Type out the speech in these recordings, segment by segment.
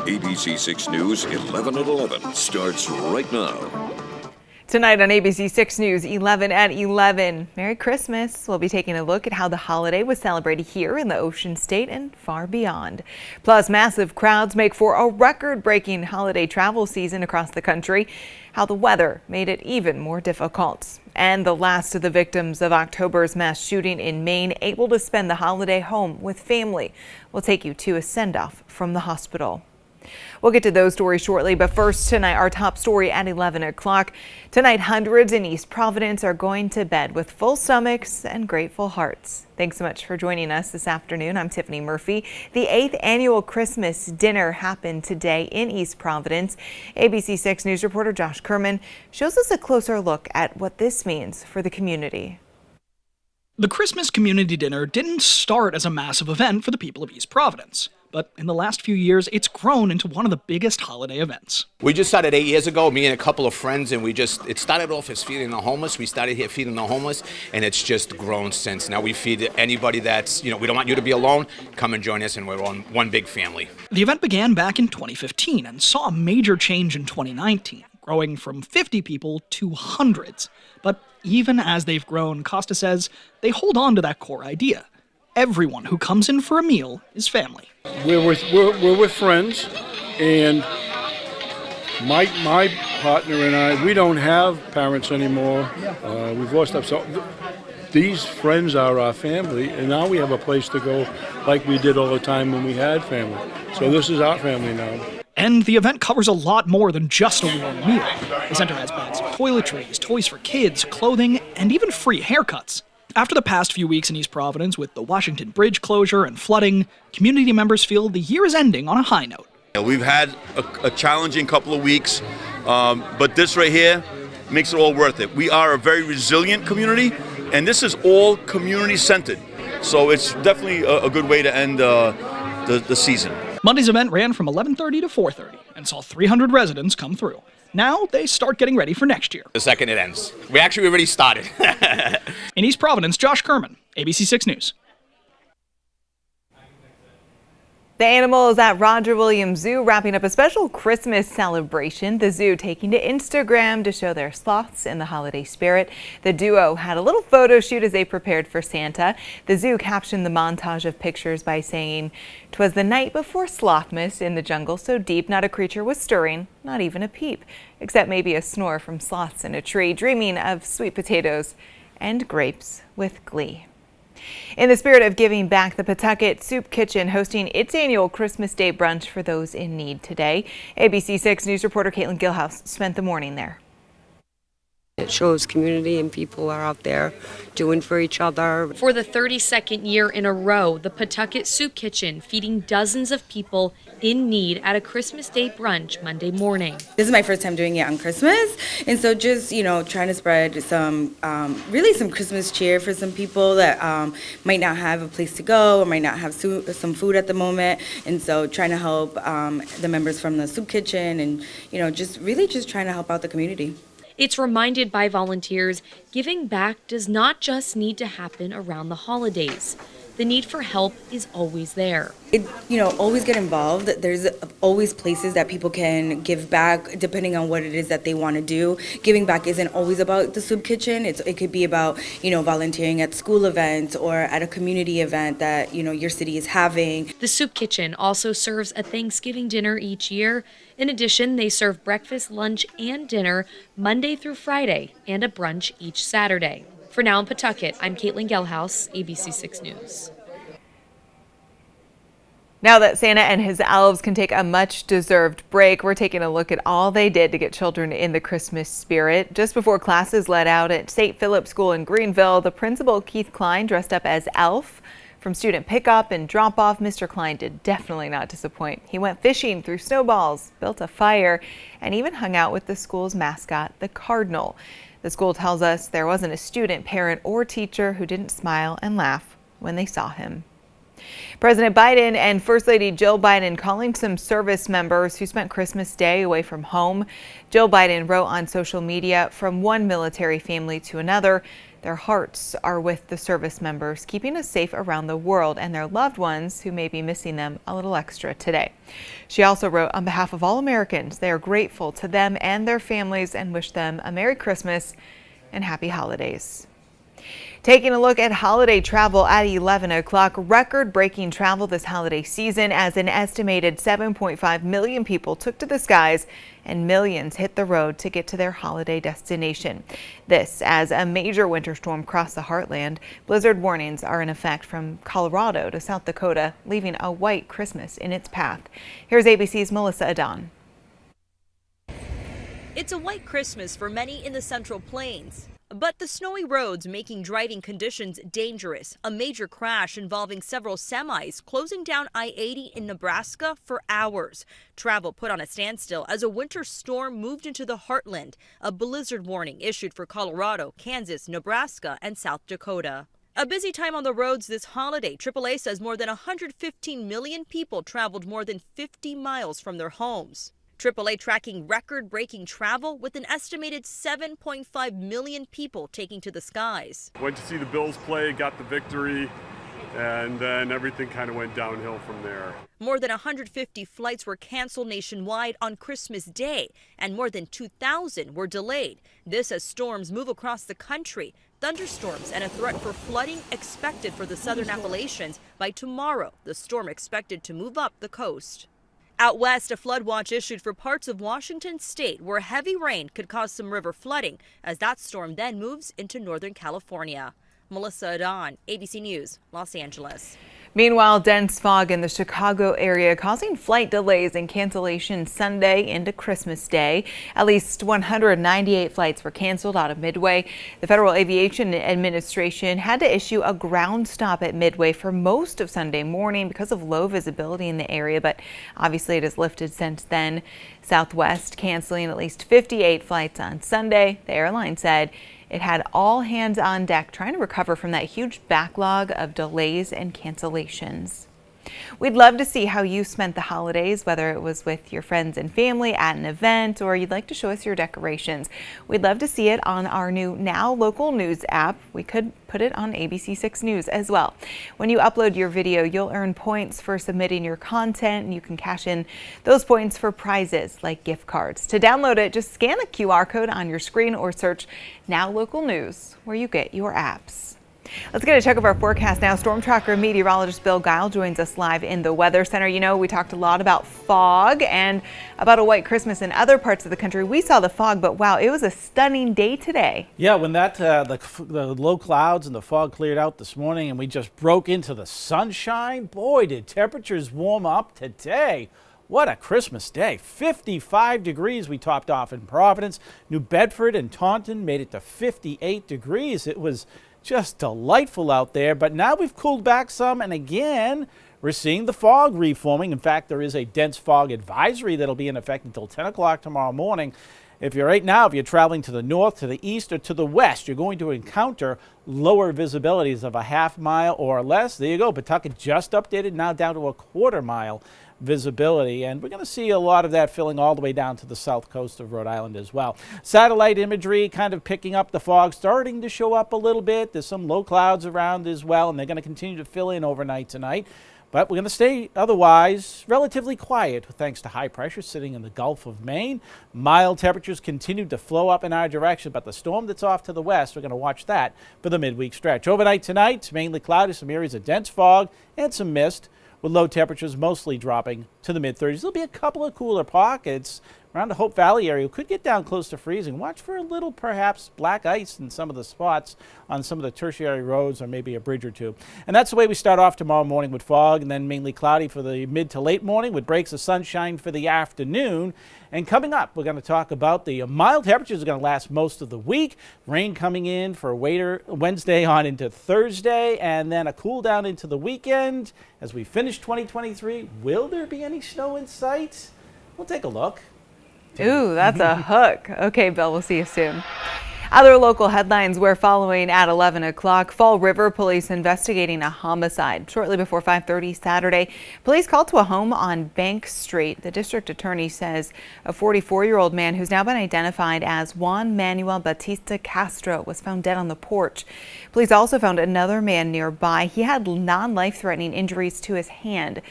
ABC 6 News 11 at 11 starts right now. Tonight on ABC 6 News 11 at 11, Merry Christmas. We'll be taking a look at how the holiday was celebrated here in the Ocean State and far beyond. Plus, massive crowds make for a record-breaking holiday travel season across the country. How the weather made it even more difficult. And the last of the victims of October's mass shooting in Maine able to spend the holiday home with family. We'll take you to a send-off from the hospital. We'll get to those stories shortly, but first tonight, our top story at 11 o'clock. Tonight, hundreds in East Providence are going to bed with full stomachs and grateful hearts. Thanks so much for joining us this afternoon. I'm Tiffany Murphy. The 8th annual Christmas dinner happened today in East Providence. ABC 6 News reporter Josh Kerman shows us a closer look at what this means for the community. The Christmas community dinner didn't start as a massive event for the people of East Providence. But in the last few years, it's grown into one of the biggest holiday events. We just started 8 years ago, me and a couple of friends, and it started off as feeding the homeless. We started here feeding the homeless, and it's just grown since. Now we feed anybody that's, we don't want you to be alone. Come and join us, and we're on one big family. The event began back in 2015 and saw a major change in 2019, growing from 50 people to hundreds. But even as they've grown, Costa says they hold on to that core idea. Everyone who comes in for a meal is family. We're with friends, and my partner and I, we don't have parents anymore. We've lost them. So these friends are our family, and now we have a place to go like we did all the time when we had family. So this is our family now. And the event covers a lot more than just a warm meal. The center has bags of toiletries, toys for kids, clothing, and even free haircuts. After the past few weeks in East Providence with the Washington Bridge closure and flooding, community members feel the year is ending on a high note. We've had a challenging couple of weeks, but this right here makes it all worth it. We are a very resilient community, and this is all community-centered. So it's definitely a good way to end the season. Monday's event ran from 11:30 to 4:30 and saw 300 residents come through. Now they start getting ready for next year. The second it ends. We actually already started. In East Providence, Josh Kerman, ABC 6 News. The animals at Roger Williams Zoo wrapping up a special Christmas celebration. The zoo taking to Instagram to show their sloths in the holiday spirit. The duo had a little photo shoot as they prepared for Santa. The zoo captioned the montage of pictures by saying, "'Twas the night before Slothmas in the jungle so deep, not a creature was stirring, not even a peep, except maybe a snore from sloths in a tree, dreaming of sweet potatoes and grapes with glee." In the spirit of giving back, the Pawtucket Soup Kitchen hosting its annual Christmas Day brunch for those in need today. ABC 6 News reporter Caitlin Gilhouse spent the morning there. It shows community and people are out there doing for each other. For the 32nd year in a row, the Pawtucket Soup Kitchen feeding dozens of people in need at a Christmas Day brunch Monday morning. This is my first time doing it on Christmas, and so just, trying to spread some, really some Christmas cheer for some people that might not have a place to go or might not have some food at the moment, and so trying to help the members from the soup kitchen and, just trying to help out the community. It's reminded by volunteers, giving back does not just need to happen around the holidays. The need for help is always there. Always get involved. There's always places that people can give back depending on what it is that they want to do. Giving back isn't always about the soup kitchen. It could be about, volunteering at school events or at a community event that, your city is having. The soup kitchen also serves a Thanksgiving dinner each year. In addition, they serve breakfast, lunch, and dinner Monday through Friday and a brunch each Saturday. For Now in Pawtucket, I'm Caitlin Gilhouse, ABC 6 News. Now that Santa and his elves can take a much-deserved break, we're taking a look at all they did to get children in the Christmas spirit. Just before classes let out at St. Philip's School in Greenville, the principal, Keith Klein, dressed up as Elf. From student pickup and drop-off, Mr. Klein did definitely not disappoint. He went fishing, threw snowballs, built a fire, and even hung out with the school's mascot, the Cardinal. The school tells us there wasn't a student, parent, or teacher who didn't smile and laugh when they saw him. President Biden and First Lady Jill Biden calling some service members who spent Christmas Day away from home. Jill Biden wrote on social media, "From one military family to another, Their hearts are with the service members, keeping us safe around the world, and their loved ones who may be missing them a little extra today. She also wrote, on behalf of all Americans, they are grateful to them and their families and wish them a Merry Christmas and Happy Holidays. Taking a look at holiday travel at 11 o'clock, record-breaking travel this holiday season as an estimated 7.5 million people took to the skies and millions hit the road to get to their holiday destination. This as a major winter storm crossed the heartland. Blizzard warnings are in effect from Colorado to South Dakota, leaving a white Christmas in its path. Here's ABC's Melissa Adon. It's a white Christmas for many in the Central Plains. But the snowy roads making driving conditions dangerous. A major crash involving several semis closing down I-80 in Nebraska for hours. Travel put on a standstill as a winter storm moved into the heartland. A blizzard warning issued for Colorado, Kansas, Nebraska, and South Dakota. A busy time on the roads this holiday. AAA says more than 115 million people traveled more than 50 miles from their homes. AAA tracking record-breaking travel with an estimated 7.5 million people taking to the skies. Went to see the Bills play, got the victory, and then everything kind of went downhill from there. More than 150 flights were canceled nationwide on Christmas Day, and more than 2,000 were delayed. This as storms move across the country. Thunderstorms and a threat for flooding expected for the southern Appalachians. By tomorrow, the storm expected to move up the coast. Out west, a flood watch issued for parts of Washington state where heavy rain could cause some river flooding as that storm then moves into Northern California. Melissa Adon, ABC News, Los Angeles. Meanwhile, dense fog in the Chicago area causing flight delays and cancellations Sunday into Christmas Day. At least 198 flights were canceled out of Midway. The Federal Aviation Administration had to issue a ground stop at Midway for most of Sunday morning because of low visibility in the area, but obviously it has lifted since then. Southwest canceling at least 58 flights on Sunday. The airline said it had all hands on deck trying to recover from that huge backlog of delays and cancellations. We'd love to see how you spent the holidays, whether it was with your friends and family at an event or you'd like to show us your decorations. We'd love to see it on our new Now Local News app. We could put it on ABC6 News as well. When you upload your video, you'll earn points for submitting your content, and you can cash in those points for prizes like gift cards. To download it, just scan the QR code on your screen or search Now Local News where you get your apps. Let's get a check of our forecast now. Storm tracker meteorologist Bill Guile joins us live in the Weather Center. You know, we talked a lot about fog and about a white Christmas in other parts of the country. We saw the fog, but wow, it was a stunning day today. Yeah, when the low clouds and the fog cleared out this morning and we just broke into the sunshine, boy, did temperatures warm up today. What a Christmas day. 55 degrees we topped off in Providence. New Bedford and Taunton made it to 58 degrees. It was just delightful out there, but now we've cooled back some, and again, we're seeing the fog reforming. In fact, there is a dense fog advisory that'll be in effect until 10 o'clock tomorrow morning. If you're traveling to the north, to the east, or to the west, you're going to encounter lower visibilities of a half mile or less. There you go. Pawtucket just updated, now down to a quarter mile visibility, and we're going to see a lot of that filling all the way down to the south coast of Rhode Island as well. Satellite imagery kind of picking up the fog, starting to show up a little bit. There's some low clouds around as well, and they're going to continue to fill in overnight tonight. But we're going to stay otherwise relatively quiet thanks to high pressure sitting in the Gulf of Maine. Mild temperatures continue to flow up in our direction, but the storm that's off to the west, we're going to watch that for the midweek stretch. Overnight tonight, mainly cloudy, some areas of dense fog and some mist, with low temperatures mostly dropping to the mid-30s. There'll be a couple of cooler pockets around the Hope Valley area. Could get down close to freezing. Watch for a little, perhaps, black ice in some of the spots on some of the tertiary roads or maybe a bridge or two. And that's the way we start off tomorrow morning with fog and then mainly cloudy for the mid to late morning with breaks of sunshine for the afternoon. And coming up, we're going to talk about the mild temperatures are going to last most of the week. Rain coming in for Wednesday on into Thursday, and then a cool down into the weekend. As we finish 2023, will there be any snow in sight? We'll take a look. Ooh, that's a hook. Okay, Bill, we'll see you soon. Other local headlines we're following at 11 o'clock. Fall River police investigating a homicide. Shortly before 5:30 Saturday, police called to a home on Bank Street. The district attorney says a 44-year-old man who's now been identified as Juan Manuel Batista Castro was found dead on the porch. Police also found another man nearby. He had non-life-threatening injuries to his hand.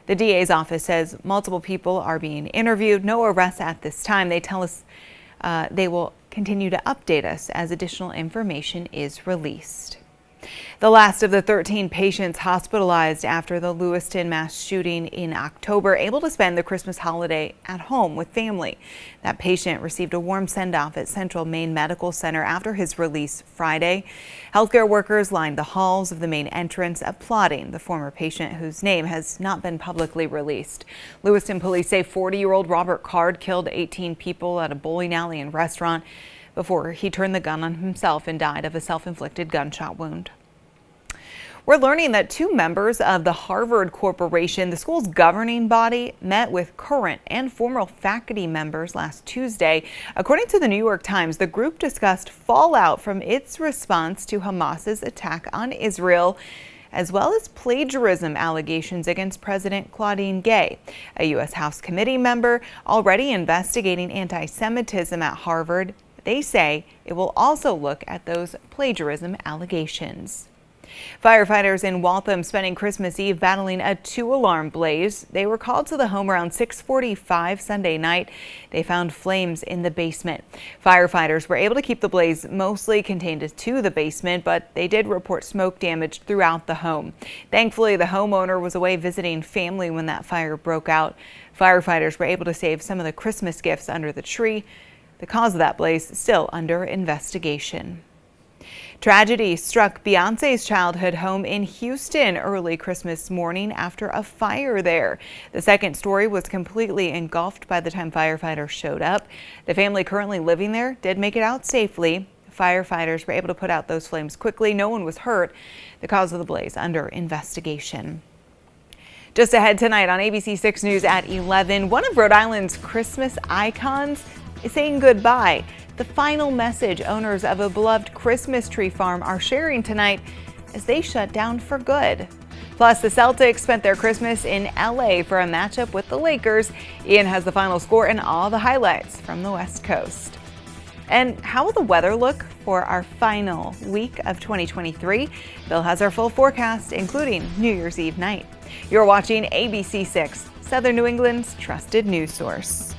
The DA's office says multiple people are being interviewed. No arrests at this time. They tell us they will continue to update us as additional information is released. The last of the 13 patients hospitalized after the Lewiston mass shooting in October able to spend the Christmas holiday at home with family. That patient received a warm send-off at Central Maine Medical Center after his release Friday. Healthcare workers lined the halls of the main entrance applauding the former patient whose name has not been publicly released. Lewiston police say 40-year-old Robert Card killed 18 people at a bowling alley and restaurant before he turned the gun on himself and died of a self-inflicted gunshot wound. We're learning that 2 members of the Harvard Corporation, the school's governing body, met with current and former faculty members last Tuesday. According to the New York Times, the group discussed fallout from its response to Hamas's attack on Israel, as well as plagiarism allegations against President Claudine Gay, a U.S. House committee member already investigating anti-Semitism at Harvard. They say it will also look at those plagiarism allegations. Firefighters in Waltham spending Christmas Eve battling a 2-alarm blaze. They were called to the home around 6:45 Sunday night. They found flames in the basement. Firefighters were able to keep the blaze mostly contained to the basement, but they did report smoke damage throughout the home. Thankfully, the homeowner was away visiting family when that fire broke out. Firefighters were able to save some of the Christmas gifts under the tree. The cause of that blaze is still under investigation. Tragedy struck Beyonce's childhood home in Houston early Christmas morning after a fire there. The second story was completely engulfed by the time firefighters showed up. The family currently living there did make it out safely. Firefighters were able to put out those flames quickly. No one was hurt. The cause of the blaze under investigation. Just ahead tonight on ABC 6 News at 11, one of Rhode Island's Christmas icons is saying goodbye. The final message owners of a beloved Christmas tree farm are sharing tonight as they shut down for good. Plus, the Celtics spent their Christmas in LA for a matchup with the Lakers. Ian has the final score and all the highlights from the West Coast. And how will the weather look for our final week of 2023? Bill has our full forecast, including New Year's Eve night. You're watching ABC 6, Southern New England's trusted news source.